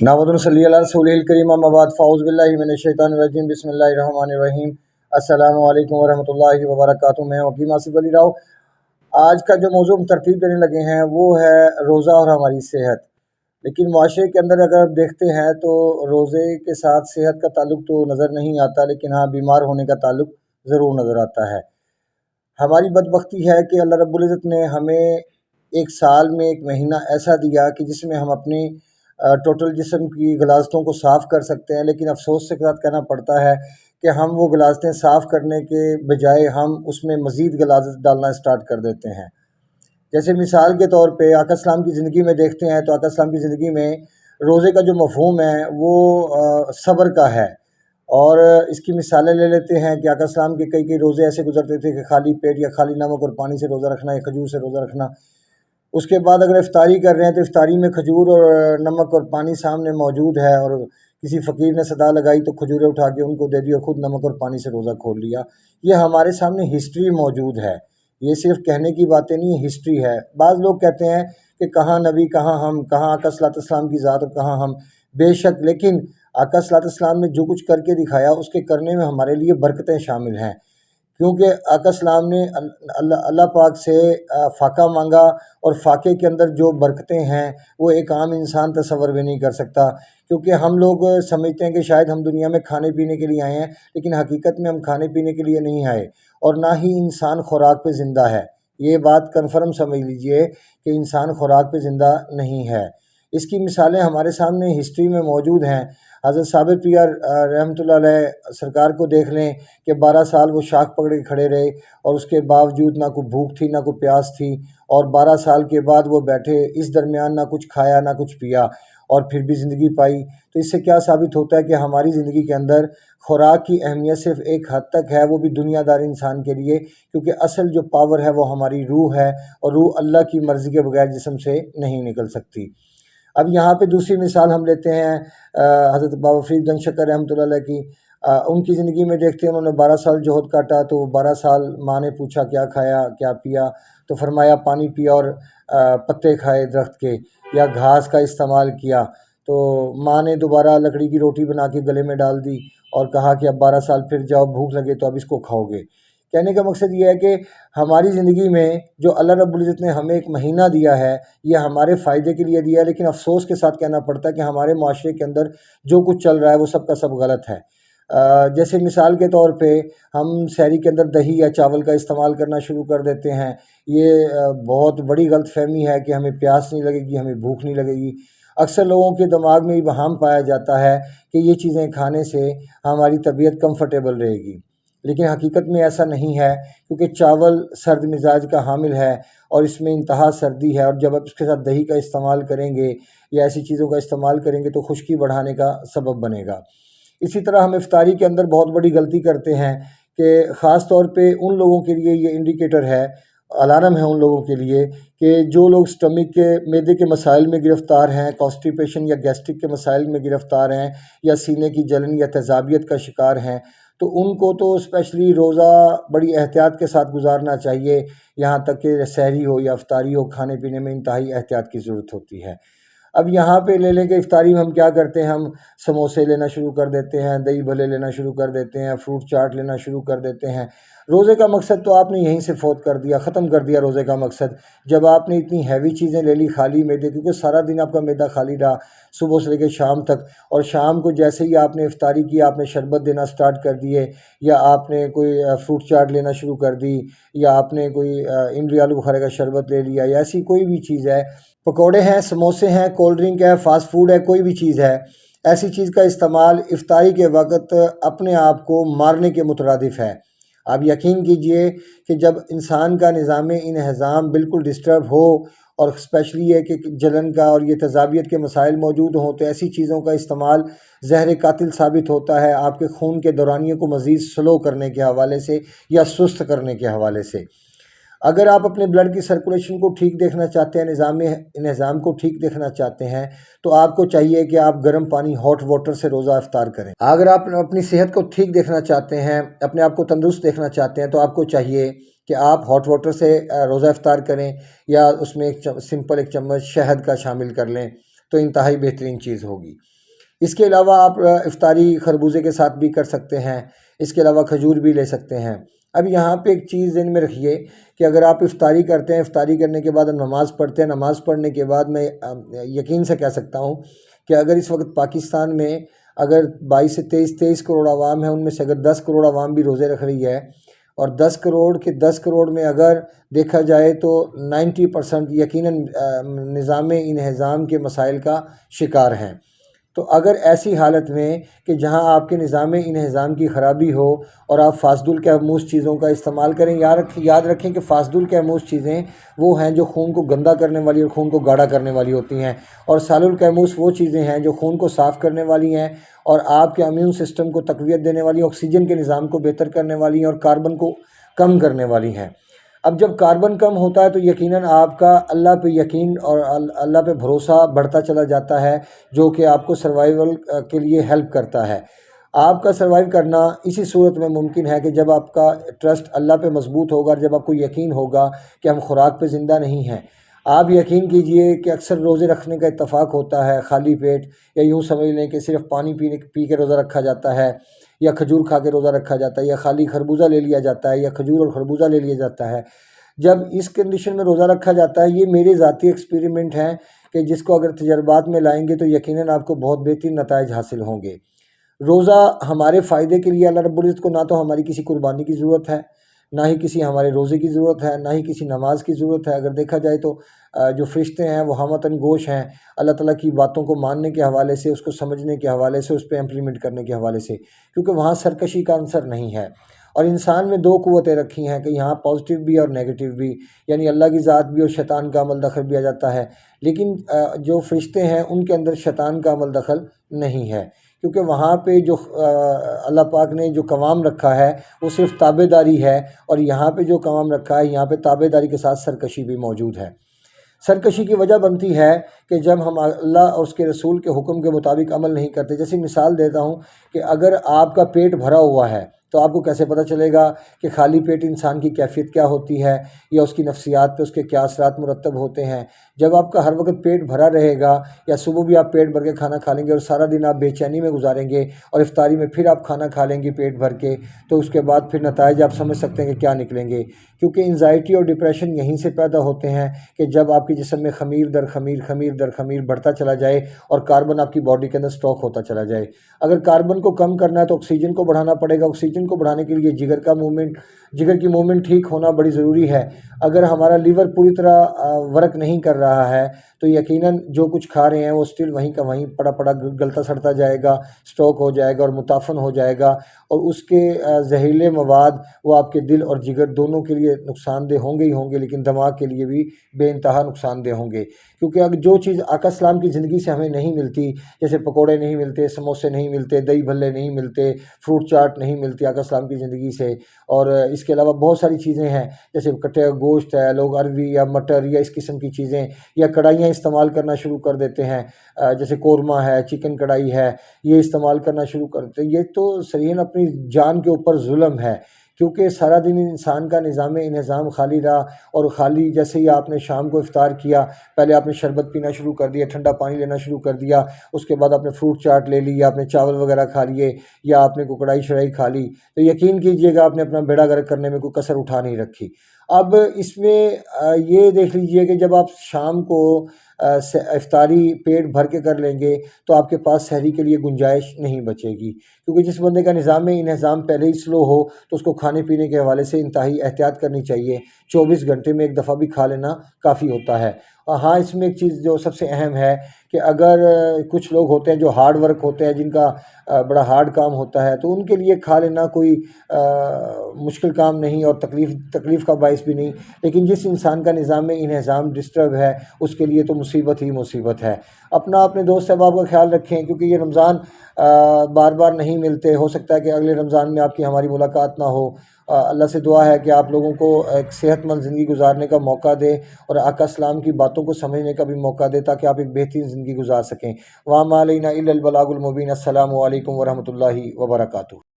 नावदुन सल्ली अला रसूलिल करीम अम्मा बाद फ़ाउज़ बिल्लाहि मिनश शैतानिर रजीम बिस्मिल्लाहिर रहमानिर रहीम अस्सलामु अलैकुम वरहमतुल्लाहि वबरकातुहू। मैं हकीम आसिफ अली राव। आज का जो मौजू हम तरतीब देने लगे हैं वो है रोज़ा और हमारी सेहत। लेकिन माशरे के अंदर अगर आप देखते हैं तो रोज़े के साथ सेहत का ताल्लुक़ तो नज़र नहीं आता, लेकिन हाँ बीमार होने का ताल्लुक़ ज़रूर नज़र आता है। हमारी बदबख्ती है कि अल्लाह रब्बुल इज़्ज़त ने हमें एक साल में एक महीना ऐसा दिया कि जिसमें हम अपनी टोटल जिस्म की गलाज़तों को साफ़ कर सकते हैं, लेकिन अफसोस के साथ कहना पड़ता है कि हम वो गलाज़तें साफ़ करने के बजाय हम उसमें मज़ीद गलाज़त डालना स्टार्ट कर देते हैं। जैसे मिसाल के तौर पे आका सलाम की ज़िंदगी में देखते हैं तो आका सलाम की ज़िंदगी में रोज़े का जो मफ़हूम है वो सब्र का है। और इसकी मिसालें ले लेते हैं कि आका सलाम के कई रोज़े ऐसे गुजरते थे कि खाली पेट या खाली नमक और पानी से रोज़ा रखना या खजूर से रोज़ा रखना। उसके बाद अगर इफ्तारी कर रहे हैं तो इफ्तारी में खजूर और नमक और पानी सामने मौजूद है और किसी फ़कीर ने सदा लगाई तो खजूरें उठा के उनको दे दी और ख़ुद नमक और पानी से रोज़ा खोल लिया। ये हमारे सामने हिस्ट्री मौजूद है, ये सिर्फ कहने की बातें नहीं, हिस्ट्री है। बाज़ लोग कहते हैं कि कहाँ नबी, कहाँ हम, कहाँ आका सल्लल्लाहु अलैहि वसल्लम की ज़ात और कहाँ हम। बेशक, लेकिन आका सल्लल्लाहु अलैहि वसल्लम ने जो कुछ करके दिखाया उसके करने में हमारे लिए बरकतें शामिल हैं, क्योंकि आका सलाम ने अल्लाह पाक से फ़ाका मांगा और फ़ाके के अंदर जो बरकतें हैं वो एक आम इंसान तसव्वुर भी नहीं कर सकता। क्योंकि हम लोग समझते हैं कि शायद हम दुनिया में खाने पीने के लिए आए हैं, लेकिन हकीकत में हम खाने पीने के लिए नहीं आए और ना ही इंसान खुराक पे ज़िंदा है। ये बात कन्फर्म समझ लीजिए कि इंसान खुराक पे ज़िंदा नहीं है। इसकी मिसालें हमारे सामने हिस्ट्री में मौजूद हैं। हज़रत साबिर पिया रहमतुल्लाह अलैह सरकार को देख लें कि 12 साल वो शाख पकड़ के खड़े रहे और उसके बावजूद ना कोई भूख थी ना कोई प्यास थी, और 12 साल के बाद वो बैठे, इस दरमियान ना कुछ खाया ना कुछ पिया और फिर भी ज़िंदगी पाई। तो इससे क्या साबित होता है कि हमारी ज़िंदगी के अंदर खुराक की अहमियत सिर्फ़ एक हद तक है, वो भी दुनियादार इंसान के लिए, क्योंकि असल जो पावर है वो हमारी रूह है और रूह अल्लाह की मर्ज़ी के बगैर जिस्म से नहीं निकल सकती। अब यहाँ पे दूसरी मिसाल हम लेते हैं हज़रत बाबा फ़रीद गंज शक्कर रहमतुल्लाह अलैह की। उनकी ज़िंदगी में देखते हैं उन्होंने 12 साल जोहद काटा, तो 12 साल माँ ने पूछा क्या खाया क्या पिया, तो फरमाया पानी पिया और पत्ते खाए दरख्त के या घास का इस्तेमाल किया। तो माँ ने दोबारा लकड़ी की रोटी बना के गले में डाल दी और कहा कि अब 12 साल फिर जाओ, भूख लगे तो अब इसको खाओगे। कहने का मकसद ये है कि हमारी ज़िंदगी में जो अल्लाह रब्बुल इज़्ज़त ने हमें एक महीना दिया है, ये हमारे फ़ायदे के लिए दिया है, लेकिन अफ़सोस के साथ कहना पड़ता है कि हमारे माशरे के अंदर जो कुछ चल रहा है वो सब का सब गलत है। जैसे मिसाल के तौर पे हम सहरी के अंदर दही या चावल का इस्तेमाल करना शुरू कर देते हैं। ये बहुत बड़ी गलतफ़हमी है कि हमें प्यास नहीं लगेगी, हमें भूख नहीं लगेगी। अक्सर लोगों के दिमाग में ये वहम पाया जाता है कि ये चीज़ें खाने से हमारी तबीयत कंफर्टेबल रहेगी, लेकिन हकीकत में ऐसा नहीं है, क्योंकि चावल सर्द मिजाज का हामिल है और इसमें इंतहा सर्दी है, और जब आप इसके साथ दही का इस्तेमाल करेंगे या ऐसी चीज़ों का इस्तेमाल करेंगे तो खुश्की बढ़ाने का सबब बनेगा। इसी तरह हम इफ्तारी के अंदर बहुत बड़ी गलती करते हैं कि ख़ास तौर पे उन लोगों के लिए ये इंडिकेटर है, अलार्म है उन लोगों के लिए कि जो लोग स्टमक के मैदे के मसाइल में गिरफ़्तार हैं, कॉन्स्टिपेशन या गैस्ट्रिक के मसाइल में गिरफ़्तार हैं या सीने की जलन या तेज़ाबियत का शिकार हैं, तो उनको तो स्पेशली रोज़ा बड़ी एहतियात के साथ गुजारना चाहिए। यहाँ तक कि सहरी हो या इफ्तारी हो, खाने पीने में इंतहाई एहतियात की ज़रूरत होती है। अब यहाँ पे ले लें कि इफ्तारी में हम क्या करते हैं, हम समोसे लेना शुरू कर देते हैं, दही भल्ले लेना शुरू कर देते हैं, फ्रूट चाट लेना शुरू कर देते हैं। रोज़े का मकसद तो आपने यहीं से फ़ौत कर दिया, ख़त्म कर दिया रोज़े का मकसद, जब आपने इतनी हैवी चीज़ें ले ली खाली मैदे, क्योंकि सारा दिन आपका मैदा खाली रहा सुबह से लेकर शाम तक, और शाम को जैसे ही आपने इफ्तारी की आपने शरबत देना स्टार्ट कर दिए, या आपने कोई फ्रूट चाट लेना शुरू कर दी, या आपने कोई इमली आलू बुखारे का शरबत ले लिया, या ऐसी कोई भी चीज़ है, पकौड़े हैं, समोसे हैं, कोल्ड ड्रिंक है, फ़ास्ट फूड है, कोई भी चीज़ है, ऐसी चीज़ का इस्तेमाल इफ्तारी के वक़्त अपने आप को मारने के मुतरादिफ़ है। आप यकीन कीजिए कि जब इंसान का निज़ाम इंहज़ाम बिल्कुल डिस्टर्ब हो और स्पेशली ये कि जलन का और ये तेज़ाबियत के मसाइल मौजूद हों, तो ऐसी चीज़ों का इस्तेमाल ज़हर कातिल साबित होता है आपके खून के दौरानियों को मज़ीद स्लो करने के हवाले से या सुस्त करने के हवाले से। अगर आप अपने ब्लड की सर्कुलेशन को ठीक देखना चाहते हैं, निज़ाम को ठीक देखना चाहते हैं, तो आपको चाहिए कि आप गर्म पानी हॉट वाटर से रोज़ा इफ्तार करें। अगर आप अपनी सेहत को ठीक देखना चाहते हैं, अपने आप को तंदुरुस्त देखना चाहते हैं, तो आपको चाहिए کہ آپ ہاٹ واٹر سے روزہ افطار کریں یا اس میں سمپل ایک چمچ شہد کا شامل کر لیں تو انتہائی بہترین چیز ہوگی۔ اس کے علاوہ آپ افطاری خربوزے کے ساتھ بھی کر سکتے ہیں، اس کے علاوہ کھجور بھی لے سکتے ہیں۔ اب یہاں پہ ایک چیز ذہن میں رکھیے کہ اگر آپ افطاری کرتے ہیں، افطاری کرنے کے بعد ہم نماز پڑھتے ہیں، نماز پڑھنے کے بعد میں یقین سے کہہ سکتا ہوں کہ اگر اس وقت پاکستان میں اگر 22 سے 23 کروڑ عوام ہیں، ان میں سے اگر 10 کروڑ عوام بھی روزے رکھ رہی ہے اور 10 کروڑ کے 10 کروڑ میں اگر دیکھا جائے تو 90% یقیناً نظام انہضام کے مسائل کا شکار ہیں۔ تو اگر ایسی حالت میں کہ جہاں آپ کے نظام انہضام کی خرابی ہو اور آپ فاسد الکیموس چیزوں کا استعمال کریں، یاد رکھیں کہ فاسد الکیموس چیزیں وہ ہیں جو خون کو گندا کرنے والی اور خون کو گاڑھا کرنے والی ہوتی ہیں، اور سال الکیموس وہ چیزیں ہیں جو خون کو صاف کرنے والی ہیں اور آپ کے امیون سسٹم کو تقویت دینے والی، آکسیجن کے نظام کو بہتر کرنے والی ہیں اور کاربن کو کم کرنے والی ہیں۔ اب جب کاربن کم ہوتا ہے تو یقیناً آپ کا اللہ پہ یقین اور اللہ پہ بھروسہ بڑھتا چلا جاتا ہے، جو کہ آپ کو سروائیول کے لیے ہیلپ کرتا ہے۔ آپ کا سروائیو کرنا اسی صورت میں ممکن ہے کہ جب آپ کا ٹرسٹ اللہ پہ مضبوط ہوگا، جب آپ کو یقین ہوگا کہ ہم خوراک پہ زندہ نہیں ہیں۔ آپ یقین کیجئے کہ اکثر روزے رکھنے کا اتفاق ہوتا ہے خالی پیٹ، یا یوں سمجھ لیں کہ صرف پانی پی کے روزہ رکھا جاتا ہے، یا کھجور کھا کے روزہ رکھا جاتا ہے، یا خالی خربوزہ لے لیا جاتا ہے، یا کھجور اور خربوزہ لے لیا جاتا ہے۔ جب اس کنڈیشن میں روزہ رکھا جاتا ہے، یہ میرے ذاتی ایکسپیریمنٹ ہیں کہ جس کو اگر تجربات میں لائیں گے تو یقیناً آپ کو بہت بہترین نتائج حاصل ہوں گے۔ روزہ ہمارے فائدے کے لیے اللہ رب العزت کو نہ تو ہماری کسی قربانی کی ضرورت ہے، نہ ہی کسی ہمارے روزے کی ضرورت ہے، نہ ہی کسی نماز کی ضرورت ہے۔ اگر دیکھا جائے تو جو فرشتے ہیں وہ ہمتاً گوش ہیں اللہ تعالیٰ کی باتوں کو ماننے کے حوالے سے، اس کو سمجھنے کے حوالے سے، اس پہ امپلیمنٹ کرنے کے حوالے سے، کیونکہ وہاں سرکشی کا عنصر نہیں ہے۔ اور انسان میں دو قوتیں رکھی ہیں کہ یہاں پازیٹیو بھی اور نیگیٹو بھی، یعنی اللہ کی ذات بھی اور شیطان کا عمل دخل بھی آ جاتا ہے، لیکن جو فرشتے ہیں ان کے اندر شیطان کا عمل دخل نہیں ہے، کیونکہ وہاں پہ جو اللہ پاک نے جو قوام رکھا ہے وہ صرف تابع داری ہے، اور یہاں پہ جو قوام رکھا ہے یہاں پہ تابع داری کے ساتھ سرکشی بھی موجود ہے۔ سرکشی کی وجہ بنتی ہے کہ جب ہم اللہ اور اس کے رسول کے حکم کے مطابق عمل نہیں کرتے۔ جیسے مثال دیتا ہوں کہ اگر آپ کا پیٹ بھرا ہوا ہے تو آپ کو کیسے پتہ چلے گا کہ خالی پیٹ انسان کی کیفیت کیا ہوتی ہے، یا اس کی نفسیات پہ اس کے کیا اثرات مرتب ہوتے ہیں۔ جب آپ کا ہر وقت پیٹ بھرا رہے گا، یا صبح بھی آپ پیٹ بھر کے کھانا کھا لیں گے اور سارا دن آپ بے چینی میں گزاریں گے، اور افطاری میں پھر آپ کھانا کھا لیں گے پیٹ بھر کے، تو اس کے بعد پھر نتائج آپ سمجھ سکتے ہیں کہ کیا نکلیں گے۔ کیونکہ انزائٹی اور ڈپریشن یہیں سے پیدا ہوتے ہیں کہ جب آپ کے جسم میں خمیر در خمیر، خمیر در خمیر بڑھتا چلا جائے اور کاربن آپ کی باڈی کے اندر اسٹاک ہوتا چلا جائے۔ اگر کاربن کو کم کرنا ہے تو آکسیجن کو بڑھانا پڑے گا۔ آکسیجن کو بڑھانے کے لیے جگر کی موومنٹ ٹھیک ہونا بڑی ضروری ہے۔ اگر ہمارا لیور پوری طرح ورک نہیں کر رہا ہے تو یقیناً جو کچھ کھا رہے ہیں وہ اسٹل وہیں کا وہیں پڑا پڑا گلتا سڑتا جائے گا، اسٹاک ہو جائے گا اور متعفن ہو جائے گا، اور اس کے زہریلے مواد وہ آپ کے دل اور جگر دونوں کے لیے نقصان دہ ہوں گے ہی ہوں گے، لیکن دماغ کے لیے بھی بے انتہا نقصان دہ ہوں گے۔ کیونکہ اگر جو چیز آقا اسلام کی زندگی سے ہمیں نہیں ملتی، جیسے پکوڑے نہیں ملتے، سموسے نہیں ملتے، دہی بھلے نہیں ملتے، فروٹ چاٹ نہیں ملتی آقا اسلام کی زندگی سے، اور اس کے علاوہ بہت ساری چیزیں ہیں جیسے کٹے گوشت ہے، لوگ اروی یا مٹر یا اس قسم کی چیزیں یا کڑھائیاں استعمال کرنا شروع کر دیتے ہیں، جیسے قورمہ ہے، چکن کڑھائی ہے، یہ استعمال کرنا شروع کر دیتے ہیں۔ یہ تو صریحاً اپنی جان کے اوپر ظلم ہے، کیونکہ سارا دن انسان کا نظام انہضام خالی رہا، اور خالی جیسے ہی آپ نے شام کو افطار کیا، پہلے آپ نے شربت پینا شروع کر دیا، ٹھنڈا پانی لینا شروع کر دیا، اس کے بعد آپ نے فروٹ چاٹ لے لی، یا آپ نے چاول وغیرہ کھا لیے، یا آپ نے کوئی کڑھائی شڑائی کھا لی، تو یقین کیجئے گا آپ نے اپنا بیڑا غرق کرنے میں کوئی کسر اٹھا نہیں رکھی۔ اب اس میں یہ دیکھ لیجئے کہ جب آپ شام کو افطاری پیٹ بھر کے کر لیں گے تو آپ کے پاس سحری کے لیے گنجائش نہیں بچے گی، کیونکہ جس بندے کا نظام انہضام پہلے ہی سلو ہو تو اس کو کھانے پینے کے حوالے سے انتہائی احتیاط کرنی چاہیے۔ 24 گھنٹے میں ایک دفعہ بھی کھا لینا کافی ہوتا ہے۔ ہاں، اس میں ایک چیز جو سب سے اہم ہے کہ اگر کچھ لوگ ہوتے ہیں جو ہارڈ ورک ہوتے ہیں، جن کا بڑا ہارڈ کام ہوتا ہے، تو ان کے لیے کھا لینا کوئی مشکل کام نہیں اور تکلیف کا باعث بھی نہیں، لیکن جس انسان کا نظام انہضام ڈسٹرب ہے اس کے لیے تو مصیبت ہی مصیبت ہے۔ اپنے دوست احباب کا خیال رکھیں، کیونکہ یہ رمضان بار بار نہیں ملتے، ہو سکتا ہے کہ اگلے رمضان میں آپ کی ہماری ملاقات نہ ہو۔ اللہ سے دعا ہے کہ آپ لوگوں کو ایک صحت مند زندگی گزارنے کا موقع دے اور آقا اسلام کی باتوں کو سمجھنے کا بھی موقع دے، تاکہ آپ ایک بہترین زندگی گزار سکیں۔ وَمَا عَلَيْنَا إِلَّا الْبَلَاغُ الْمُبِينُ۔ السلام علیکم ورحمۃ اللہ وبرکاتہ۔